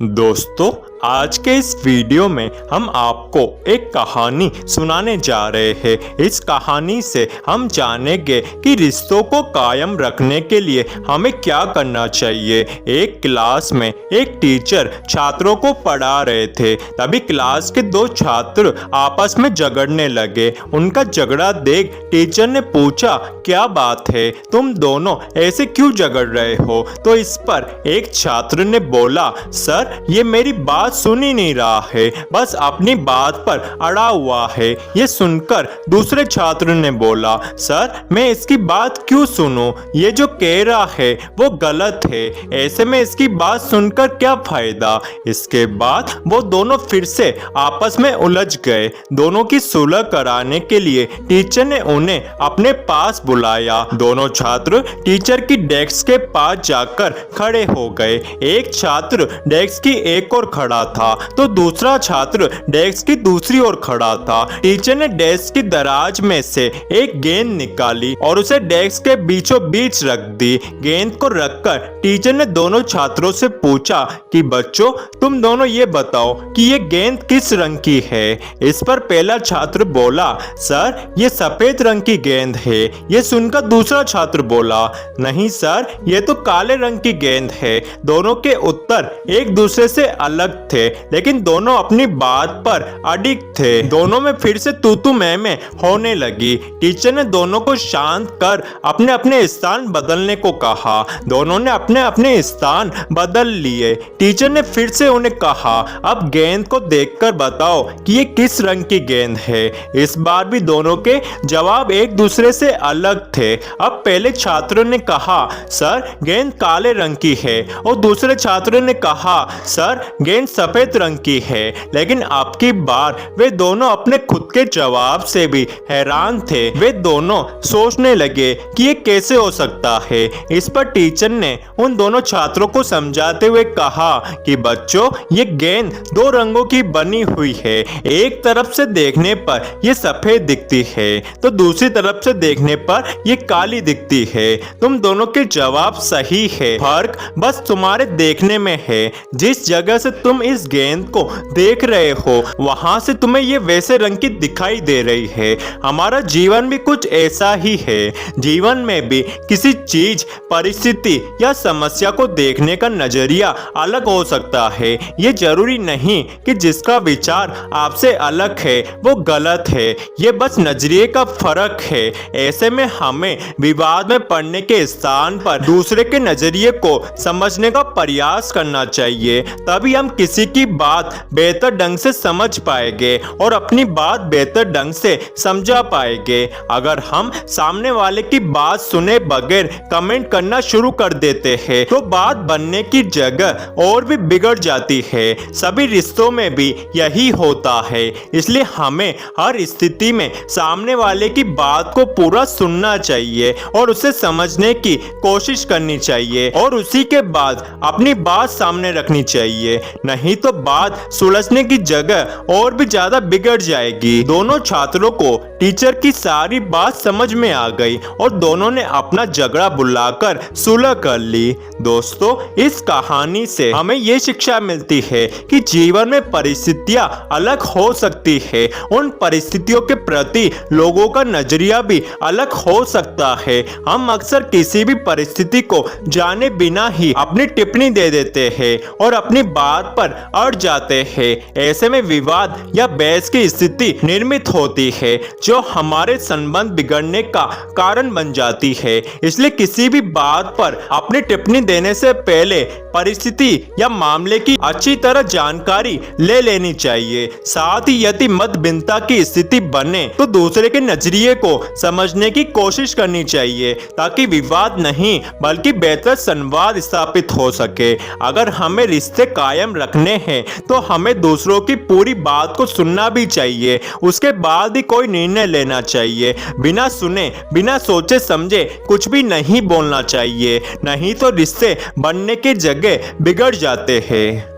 दोस्तों, आज के इस वीडियो में हम आपको एक कहानी सुनाने जा रहे हैं। इस कहानी से हम जानेंगे कि रिश्तों को कायम रखने के लिए हमें क्या करना चाहिए। एक क्लास में एक टीचर छात्रों को पढ़ा रहे थे। तभी क्लास के दो छात्र आपस में झगड़ने लगे। उनका झगड़ा देख टीचर ने पूछा, क्या बात है, तुम दोनों ऐसे क्यों झगड़ रहे हो? तो इस पर एक छात्र ने बोला, सर ये मेरी बात सुन ही नहीं रहा है, बस अपनी बात पर अड़ा हुआ है। ये सुनकर दूसरे छात्र ने बोला, सर मैं इसकी बात क्यों सुनूं? ये जो कह रहा है वो गलत है, ऐसे में इसकी बात सुनकर क्या फायदा? इसके बाद वो दोनों फिर से आपस में उलझ गए। दोनों की सुलह कराने के लिए टीचर ने उन्हें अपने पास बुलाया। दोनों छात्र टीचर की डेस्क के पास जाकर खड़े हो गए। एक छात्र डेस्क की एक ओर खड़ा था तो दूसरा छात्र डेस्क की दूसरी ओर खड़ा था। टीचर ने डेस्क की दराज में से एक गेंद निकाली और उसे डेस्क के बीचों बीच रख दी। गेंद को रखकर टीचर ने दोनों छात्रों से पूछा कि बच्चों, तुम दोनों ये बताओ कि ये गेंद किस रंग की है? इस पर पहला छात्र बोला, सर ये सफेद रंग की गेंद है। ये सुनकर दूसरा छात्र बोला, नहीं सर, ये तो काले रंग की गेंद है। दोनों के उत्तर एक दूसरे से अलग थे, लेकिन दोनों अपनी बात पर अडिग थे। दोनों में फिर से तू मैं होने लगी। टीचर ने दोनों को शांत कर अपने अपने स्थान बदलने को कहा। दोनों ने अपने अपने स्थान बदल लिए। टीचर ने फिर से उन्हें कहा, अब गेंद को देखकर बताओ कि ये किस रंग की गेंद है। इस बार भी दोनों के जवाब एक दूसरे से अलग थे। अब पहले छात्र ने कहा, सर गेंद काले रंग की है, और दूसरे छात्र ने कहा, सर गेंद सफेद रंग की है। लेकिन अब की बार वे दोनों अपने खुद के जवाब से भी हैरान थे। वे दोनों सोचने लगे कि ये कैसे हो सकता है। इस पर टीचर ने उन दोनों छात्रों को समझाते हुए कहा कि बच्चों, ये गेंद दो रंगों की बनी हुई है। एक तरफ से देखने पर ये सफेद दिखती है तो दूसरी तरफ से देखने पर ये काली दिखती है। तुम दोनों के जवाब सही है, फर्क बस तुम्हारे देखने में है। जिस जगह से तुम इस गेंद को देख रहे हो वहां से तुम्हें ये वैसे रंग की दिखाई दे रही है। हमारा जीवन भी कुछ ऐसा ही है। जीवन में भी किसी चीज, परिस्थिति या समस्या को देखने का नजरिया अलग हो सकता है। ये जरूरी नहीं कि जिसका विचार आपसे अलग है वो गलत है। ये बस नजरिए का फर्क है। ऐसे में हमें विवाद में पड़ने के स्थान पर दूसरे के नजरिए को समझने का प्रयास करना चाहिए। तभी हम किसी की बात बेहतर ढंग से समझ पाएंगे और अपनी बात बेहतर ढंग से समझा पाएंगे। अगर हम सामने वाले की बात सुने बगैर कमेंट करना शुरू कर देते हैं तो बात बनने की जगह और भी बिगड़ जाती है। सभी रिश्तों में भी यही होता है। इसलिए हमें हर स्थिति में सामने वाले की बात को पूरा सुनना चाहिए और उसे समझने की कोशिश करनी चाहिए और उसी के बाद अपनी बात सामने रखनी चाहिए। नहीं तो बात सुलझने की जगह और भी ज्यादा बिगड़ जाएगी। दोनों छात्रों को टीचर की सारी बात समझ में आ गई और दोनों ने अपना झगड़ा बुलाकर सुलह कर ली। दोस्तों, इस कहानी से हमें ये शिक्षा मिलती है कि जीवन में परिस्थितियां अलग हो सकती है। उन परिस्थितियों के प्रति लोगों का नजरिया भी अलग हो सकता है। हम अक्सर किसी भी परिस्थिति को जाने बिना ही अपनी टिप्पणी दे देते हैं और अपनी बात पर अड़ जाते हैं। ऐसे में विवाद या बहस की स्थिति निर्मित होती है जो हमारे संबंध बिगड़ने का कारण बन जाती है। इसलिए किसी भी बात पर अपनी टिप्पणी देने से पहले परिस्थिति या मामले की अच्छी तरह जानकारी ले लेनी चाहिए। साथ ही यदि मतभिन्नता की स्थिति बने तो दूसरे के नजरिए को समझने की कोशिश करनी चाहिए ताकि विवाद नहीं बल्कि बेहतर संवाद स्थापित हो सके। अगर हमें रिश्ते कायम रखने हैं तो हमें दूसरों की पूरी बात को सुनना भी चाहिए। उसके बाद ही कोई निर्णय लेना चाहिए। बिना सुने, बिना सोचे समझे कुछ भी नहीं बोलना चाहिए, नहीं तो रिश्ते बनने की जगह बिगड़ जाते हैं।